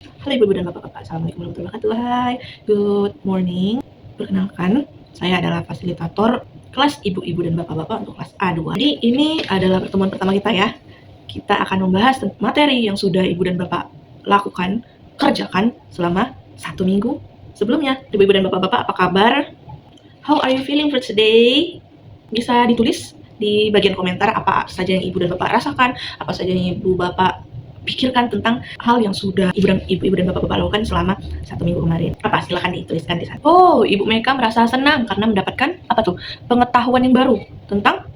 Halo ibu-ibu dan bapak-bapak, assalamualaikum warahmatullahi wabarakatuh. Hai, good morning. Perkenalkan, saya adalah fasilitator kelas ibu-ibu dan bapak-bapak untuk kelas A2. Jadi ini adalah pertemuan pertama kita ya. Kita akan membahas materi yang sudah ibu dan bapak lakukan, kerjakan selama 1 minggu sebelumnya. Ibu-ibu dan bapak-bapak, apa kabar? How are you feeling for today? Bisa ditulis di bagian komentar apa saja yang ibu dan bapak rasakan, apa saja yang ibu bapak pikirkan tentang hal yang sudah ibu dan bapak-bapak lakukan selama 1 minggu kemarin. Apa? Silahkan dituliskan di sana. Oh, Ibu Meka merasa senang karena mendapatkan apa tuh? Pengetahuan yang baru tentang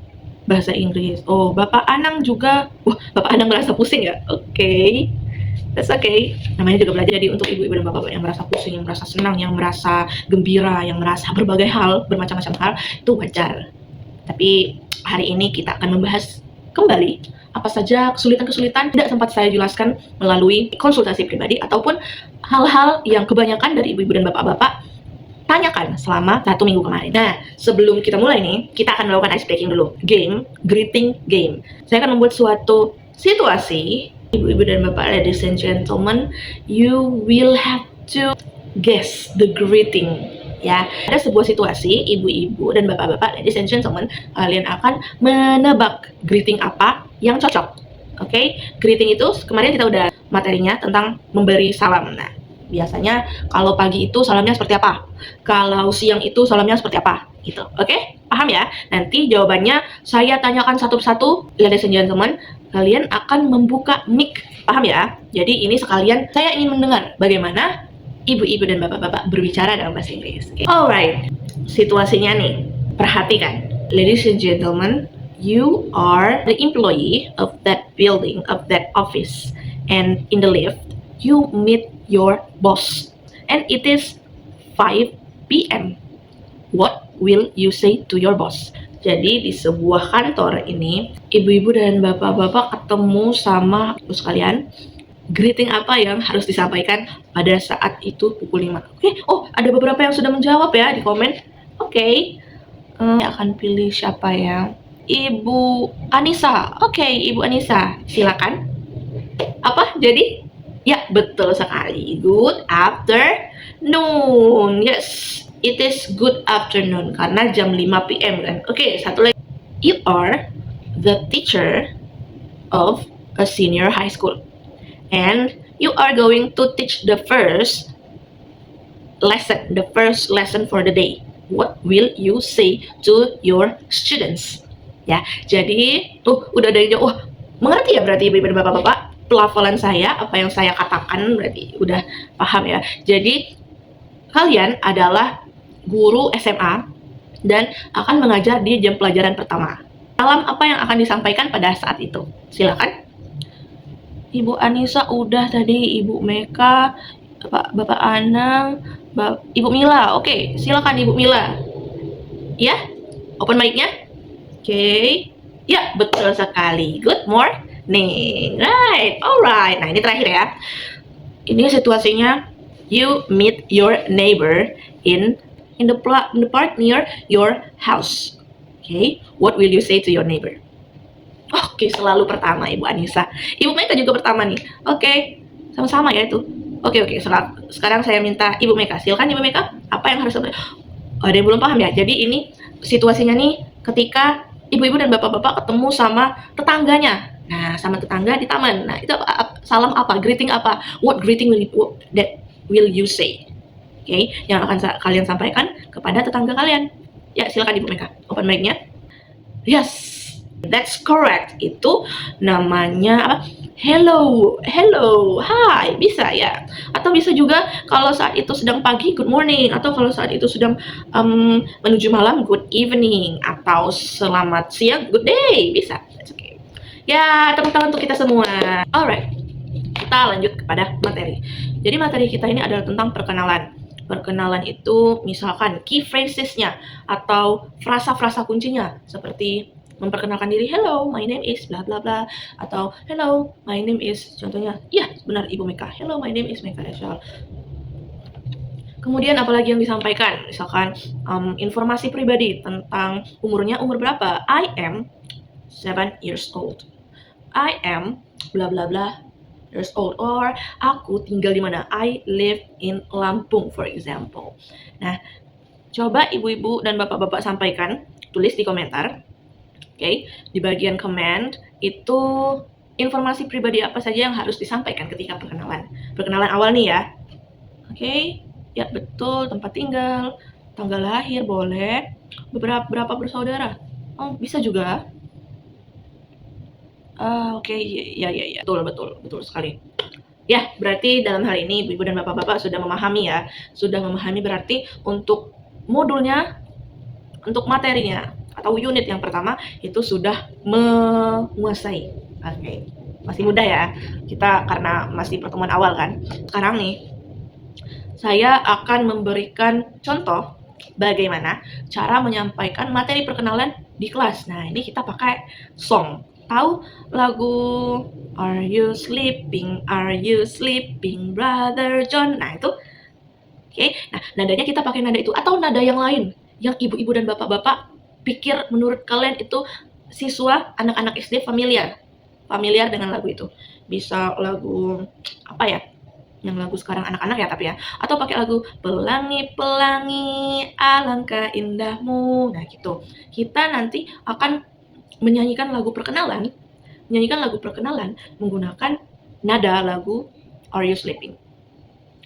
bahasa Inggris. Oh, Bapak Anang juga. Wah, Bapak Anang merasa pusing ya? Oke. That's okay. Namanya juga belajar. Jadi untuk ibu-ibu dan bapak-bapak yang merasa pusing, yang merasa senang, yang merasa gembira, yang merasa berbagai hal, bermacam-macam hal, itu wajar. Tapi hari ini kita akan membahas kembali apa saja kesulitan-kesulitan tidak sempat saya jelaskan melalui konsultasi pribadi ataupun hal-hal yang kebanyakan dari ibu-ibu dan bapak-bapak tanyakan selama 1 minggu kemarin. Nah, sebelum kita mulai nih, kita akan melakukan ice breaking dulu. Greeting game. Saya akan membuat suatu situasi, ibu-ibu dan bapak, ladies and gentlemen, you will have to guess the greeting. Ya, ada sebuah situasi, ibu-ibu dan bapak-bapak, ladies and gentlemen, kalian akan menebak greeting apa yang cocok. Oke, greeting itu kemarin kita udah materinya tentang memberi salam. Nah, biasanya kalau pagi itu salamnya seperti apa? Kalau siang itu salamnya seperti apa? Gitu. Oke? Paham ya? Nanti jawabannya saya tanyakan satu persatu, ladies and gentlemen, kalian akan membuka mic. Paham ya? Jadi ini sekalian saya ingin mendengar bagaimana ibu-ibu dan bapak-bapak berbicara dalam bahasa Inggris. Okay? Alright, situasinya nih, perhatikan. Ladies and gentlemen, you are the employee of that building, of that office. And in the lift, you meet your boss. And it is 5 p.m. What will you say to your boss? Jadi di sebuah kantor ini, ibu-ibu dan bapak-bapak ketemu sama bos kalian. Greeting apa yang harus disampaikan pada saat itu pukul 5? Oke, oh ada beberapa yang sudah menjawab ya di komen. Oke, saya akan pilih siapa ya? Ibu Anissa. Oke, Ibu Anissa, silakan. Apa? Jadi? Ya, betul sekali. Good afternoon. Yes, it is good afternoon karena jam 5 p.m. kan. Oke, satu lagi. You are the teacher of a senior high school. And you are going to teach the first lesson for the day. What will you say to your students? Ya, jadi tuh udah dari jauh. Wah, mengerti ya berarti ibu-ibu dan bapak-bapak pelafalan saya, apa yang saya katakan berarti udah paham ya. Jadi kalian adalah guru SMA dan akan mengajar di jam pelajaran pertama. Salam apa yang akan disampaikan pada saat itu? Silakan. Ibu Anissa udah tadi, Ibu Meka, Bapak Anang, Ibu Mila. Oke, silakan Ibu Mila. Ya, open mic-nya. Oke. Ya, betul sekali. Good morning. Right, alright. Nah, ini terakhir ya. Ini situasinya, you meet your neighbor in the park near your house. Okay, what will you say to your neighbor? Oke, selalu pertama Ibu Anissa. Ibu Meka juga pertama nih. Oke, sama-sama ya itu. Oke, sekarang saya minta Ibu Meka. Silakan Ibu Meka, apa yang harus ada yang belum paham ya? Jadi ini situasinya nih ketika ibu-ibu dan bapak-bapak ketemu sama tetangganya. Nah, sama tetangga di taman. Nah, itu salam apa? Greeting apa? What greeting will you say? Oke, yang akan kalian sampaikan kepada tetangga kalian. Ya, silakan Ibu Meka. Open mic-nya. Yes. That's correct. Itu namanya apa? Hello, hi, bisa ya. Atau bisa juga kalau saat itu sedang pagi, good morning. Atau kalau saat itu sedang menuju malam, good evening. Atau selamat siang, good day, bisa. That's okay. Ya, tepuk tangan untuk kita semua. Alright, kita lanjut kepada materi. Jadi materi kita ini adalah tentang perkenalan. Perkenalan itu misalkan key phrases-nya atau frasa-frasa kuncinya seperti memperkenalkan diri, hello, my name is bla bla bla, atau hello, my name is, contohnya, ya benar Ibu Meka, hello, my name is Meka Rachel. Kemudian apalagi yang disampaikan, misalkan informasi pribadi tentang umurnya, umur berapa, I am 7 years old, I am bla bla bla, years old, or aku tinggal di mana, I live in Lampung for example. Nah, coba ibu-ibu dan bapak-bapak sampaikan, tulis di komentar. Oke, di bagian comment itu informasi pribadi apa saja yang harus disampaikan ketika perkenalan. Perkenalan awal nih ya. Oke, ya betul, tempat tinggal, tanggal lahir boleh, berapa bersaudara. Oh, bisa juga. Oke, ya, betul sekali. Ya, berarti dalam hal ini ibu-ibu dan bapak-bapak sudah memahami ya. Sudah memahami berarti untuk modulnya, untuk materinya atau unit yang pertama itu sudah menguasai. Oke. Masih mudah ya. Kita karena masih pertemuan awal kan. Sekarang nih saya akan memberikan contoh bagaimana cara menyampaikan materi perkenalan di kelas. Nah, ini kita pakai song. Tahu lagu Are You Sleeping, Are You Sleeping, Brother John? Nah, itu. Oke, nah nadanya kita pakai nada itu atau nada yang lain yang ibu-ibu dan bapak-bapak pikir menurut kalian itu siswa anak-anak SD familiar dengan lagu itu. Bisa lagu apa ya? Yang lagu sekarang anak-anak ya tapi ya. Atau pakai lagu Pelangi-pelangi alangkah indahmu. Nah, gitu. Kita nanti akan menyanyikan lagu perkenalan menggunakan nada lagu Are You Sleeping.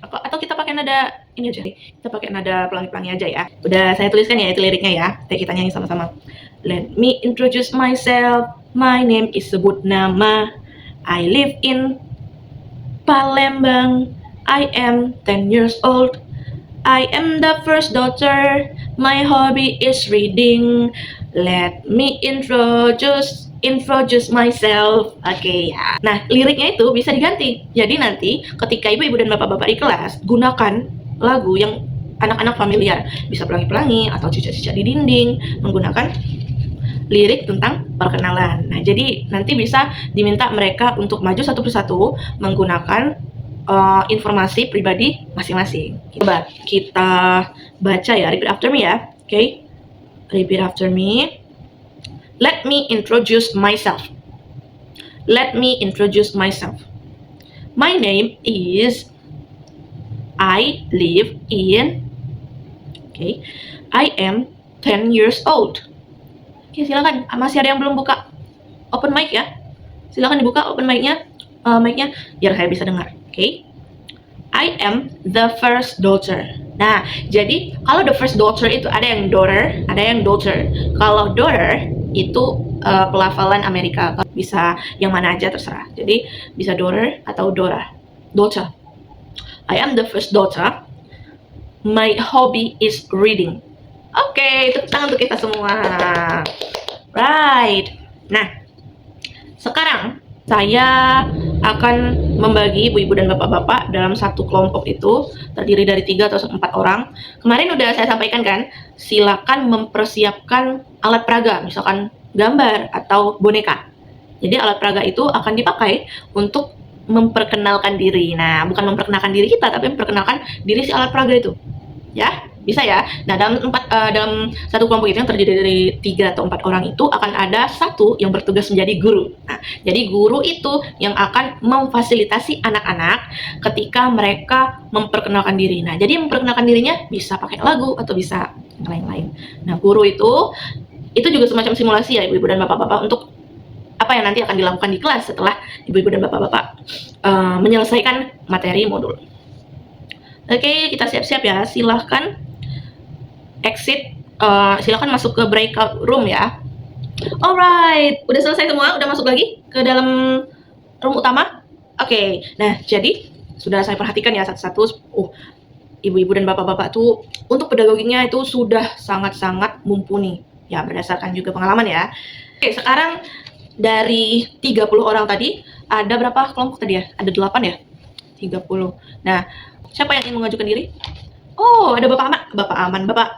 Atau kita pakai nada ini aja. Kita pakai nada pelangi-pelangi aja ya. Udah saya tuliskan ya itu liriknya ya. Kita nyanyi sama-sama. Let me introduce myself. My name is sebut nama. I live in Palembang. I am 10 years old. I am the first daughter. My hobby is reading. Let me introduce myself. Oke ya. Nah, liriknya itu bisa diganti. Jadi nanti ketika ibu-ibu dan bapak-bapak di kelas gunakan lagu yang anak-anak familiar, bisa pelangi-pelangi atau cicak-cicak di dinding, menggunakan lirik tentang perkenalan. Nah, jadi nanti bisa diminta mereka untuk maju satu persatu menggunakan informasi pribadi masing-masing. Coba kita baca ya, repeat after me ya. Oke, repeat after me. Let me introduce myself. Let me introduce myself. My name is I live in. Okay, I am 10 years old. Oke, silakan. Masih ada yang belum buka open mic ya? Silakan dibuka open mic-nya, biar saya bisa dengar. Oke. I am the first daughter. Nah, jadi kalau the first daughter itu ada yang daughter, ada yang daughter. Kalau daughter itu pelafalan Amerika, bisa yang mana aja terserah. Jadi bisa daughter atau daughter. I am the first daughter. My hobby is reading. Oke, tepuk tangan untuk kita semua. Right. Nah, sekarang saya akan membagi ibu-ibu dan bapak-bapak dalam satu kelompok itu terdiri dari 3 atau 4 orang. Kemarin udah saya sampaikan kan, silakan mempersiapkan alat peraga, misalkan gambar atau boneka. Jadi alat peraga itu akan dipakai untuk memperkenalkan diri. Nah, bukan memperkenalkan diri kita, tapi memperkenalkan diri si alat peraga itu. Ya, bisa ya. Nah, dalam satu kelompok itu yang terdiri dari 3 atau 4 orang itu akan ada satu yang bertugas menjadi guru. Nah, jadi guru itu yang akan memfasilitasi anak-anak ketika mereka memperkenalkan diri. Nah, jadi memperkenalkan dirinya bisa pakai lagu atau bisa yang lain-lain. Nah, guru itu juga semacam simulasi ya ibu-ibu dan bapak-bapak untuk apa yang nanti akan dilakukan di kelas setelah ibu-ibu dan bapak-bapak menyelesaikan materi modul. Oke, kita siap-siap ya. Silahkan exit, silahkan masuk ke breakout room ya. Alright, udah selesai semua? Udah masuk lagi ke dalam room utama? Oke, nah jadi sudah saya perhatikan ya satu-satu. Ibu-ibu dan bapak-bapak tuh untuk pedagoginya itu sudah sangat-sangat mumpuni. Ya, berdasarkan juga pengalaman ya. Oke, sekarang dari 30 orang tadi, ada berapa kelompok tadi ya? Ada 8 ya? 30. Nah, siapa yang ingin mengajukan diri? Oh, ada Bapak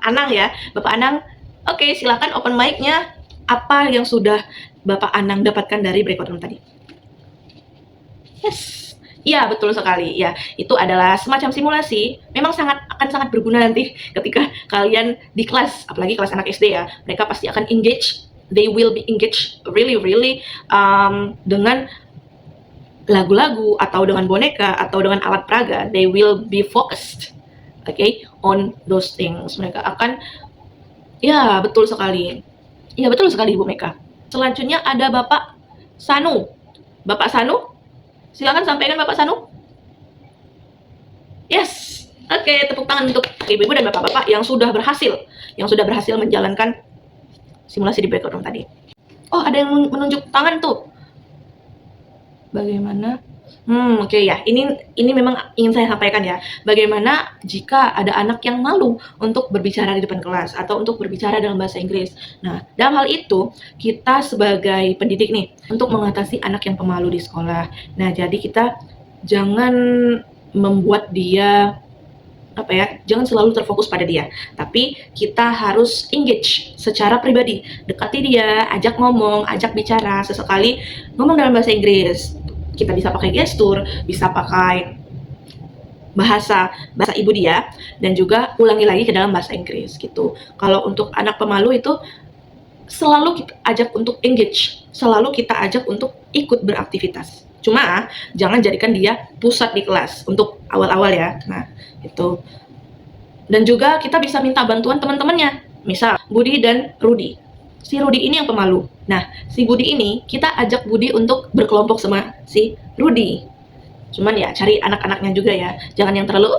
Anang ya. Bapak Anang, oke, silakan open mic-nya. Apa yang sudah Bapak Anang dapatkan dari breakout room tadi? Yes. Iya, betul sekali. Ya, itu adalah semacam simulasi. Memang akan sangat berguna nanti ketika kalian di kelas, apalagi kelas anak SD ya. Mereka pasti akan engage. They will be engaged really dengan lagu-lagu atau dengan boneka atau dengan alat peraga, they will be focused, okay, on those things. Mereka akan, ya betul sekali, ya betul sekali Ibu Meka. Selanjutnya ada Bapak Sanu. Bapak Sanu, silakan sampaikan Bapak Sanu. Yes, oke, tepuk tangan untuk ibu-ibu dan bapak-bapak yang sudah berhasil menjalankan simulasi di background tadi. Oh, ada yang menunjuk tangan tuh. Bagaimana? Oke ya. Ini memang ingin saya sampaikan ya. Bagaimana jika ada anak yang malu untuk berbicara di depan kelas atau untuk berbicara dalam bahasa Inggris. Nah, dalam hal itu kita sebagai pendidik nih untuk mengatasi anak yang pemalu di sekolah. Nah, jadi kita jangan membuat dia jangan selalu terfokus pada dia, tapi kita harus engage secara pribadi, dekati dia, ajak ngomong, ajak bicara, sesekali ngomong dalam bahasa Inggris. Kita bisa pakai gestur, bisa pakai bahasa ibu dia, dan juga ulangi lagi ke dalam bahasa Inggris gitu. Kalau untuk anak pemalu itu selalu kita ajak untuk engage, selalu kita ajak untuk ikut beraktivitas. Cuma jangan jadikan dia pusat di kelas untuk awal-awal ya. Nah, itu. Dan juga kita bisa minta bantuan teman-temannya. Misal Budi dan Rudi. Si Rudi ini yang pemalu. Nah, si Budi ini kita ajak Budi untuk berkelompok sama si Rudi. Cuman ya cari anak-anaknya juga ya. Jangan yang terlalu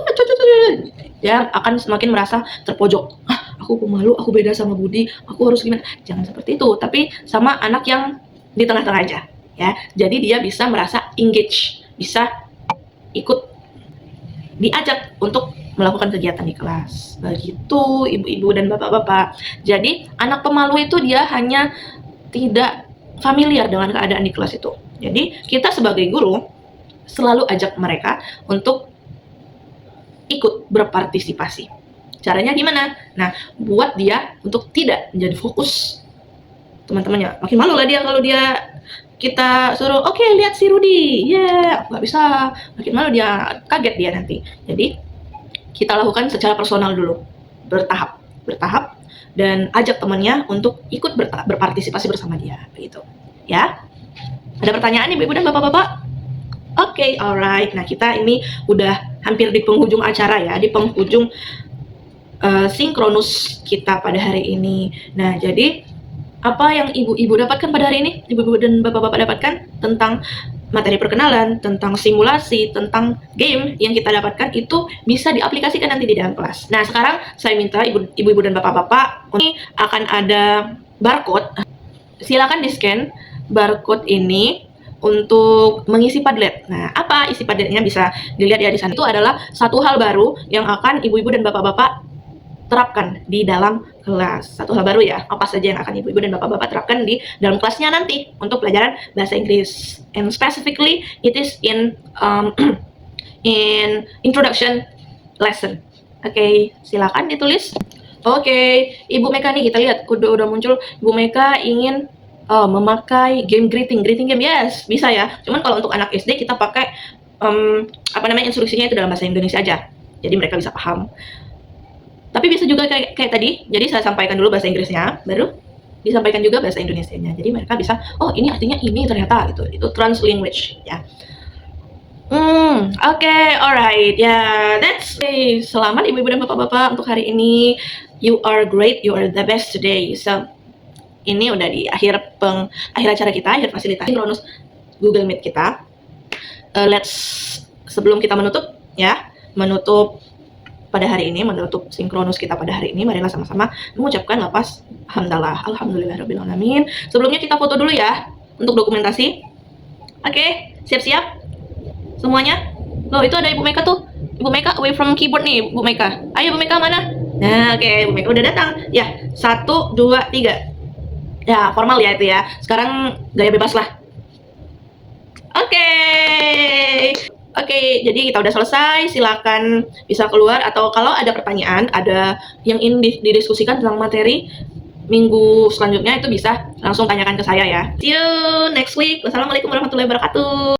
dia akan semakin merasa terpojok. Aku pemalu, aku beda sama Budi, aku harus gimana? Jangan seperti itu. Tapi sama anak yang di tengah-tengah aja. Ya, jadi dia bisa merasa engage, bisa ikut diajak untuk melakukan kegiatan di kelas. Begitu ibu-ibu dan bapak-bapak. Jadi anak pemalu itu dia hanya tidak familiar dengan keadaan di kelas itu. Jadi kita sebagai guru selalu ajak mereka untuk ikut berpartisipasi. Caranya gimana? Nah, buat dia untuk tidak menjadi fokus teman-temannya. Makin malu lah dia kalau dia kita suruh, oke, lihat si Rudi, nggak bisa, makin malu dia, kaget dia nanti. Jadi kita lakukan secara personal dulu, bertahap, dan ajak temannya untuk ikut berpartisipasi bersama dia, begitu. Ya, ada pertanyaan nih, ibu dan bapak-bapak? Oke, alright. Nah, kita ini udah hampir di penghujung acara ya, di penghujung sinkronus kita pada hari ini. Nah, jadi apa yang ibu-ibu dapatkan pada hari ini, ibu-ibu dan bapak-bapak dapatkan tentang materi perkenalan, tentang simulasi, tentang game yang kita dapatkan itu bisa diaplikasikan nanti di dalam kelas. Nah, sekarang saya minta ibu-ibu dan bapak-bapak, ini akan ada barcode. Silakan di-scan barcode ini untuk mengisi Padlet. Nah, apa isi Padletnya bisa dilihat ya di sana. Itu adalah satu hal baru yang akan ibu-ibu dan bapak-bapak terapkan di dalam kelas. Satu hal baru ya, apa saja yang akan ibu-ibu dan bapak-bapak terapkan di dalam kelasnya nanti untuk pelajaran bahasa Inggris. And specifically, it is in introduction lesson. Oke, silakan ditulis. Oke, Ibu Meka nih, kita lihat udah muncul. Ibu Meka ingin memakai game greeting game, yes, bisa ya. Cuman kalau untuk anak SD kita pakai instruksinya itu dalam bahasa Indonesia aja. Jadi mereka bisa paham. Tapi bisa juga kayak tadi, jadi saya sampaikan dulu bahasa Inggrisnya, baru disampaikan juga bahasa Indonesianya. Jadi mereka bisa, oh ini artinya ini ternyata gitu. Itu translanguage ya. Oke, alright, that's it. Selamat ibu-ibu dan bapak-bapak untuk hari ini. You are great, you are the best today. So, ini udah di akhir acara kita, akhir fasilitasi sinkronus Google Meet kita. Sebelum kita menutup pada hari ini, menutup sinkronus kita pada hari ini, marilah sama-sama mengucapkan lafaz hamdalah, alhamdulillahirobbilalamin. Sebelumnya kita foto dulu ya untuk dokumentasi. Oke, siap-siap semuanya. Loh, itu ada Ibu Meka tuh. Ibu Meka away from keyboard nih, Ibu Meka. Ayo Ibu Meka mana? Nah, oke, Ibu Meka udah datang. Ya, 1, 2, 3. Ya, formal ya itu ya. Sekarang gaya bebas lah. Oke, jadi kita udah selesai. Silakan bisa keluar, atau kalau ada pertanyaan, ada yang ingin didiskusikan tentang materi minggu selanjutnya, itu bisa langsung tanyakan ke saya ya. See you next week. Wassalamualaikum warahmatullahi wabarakatuh.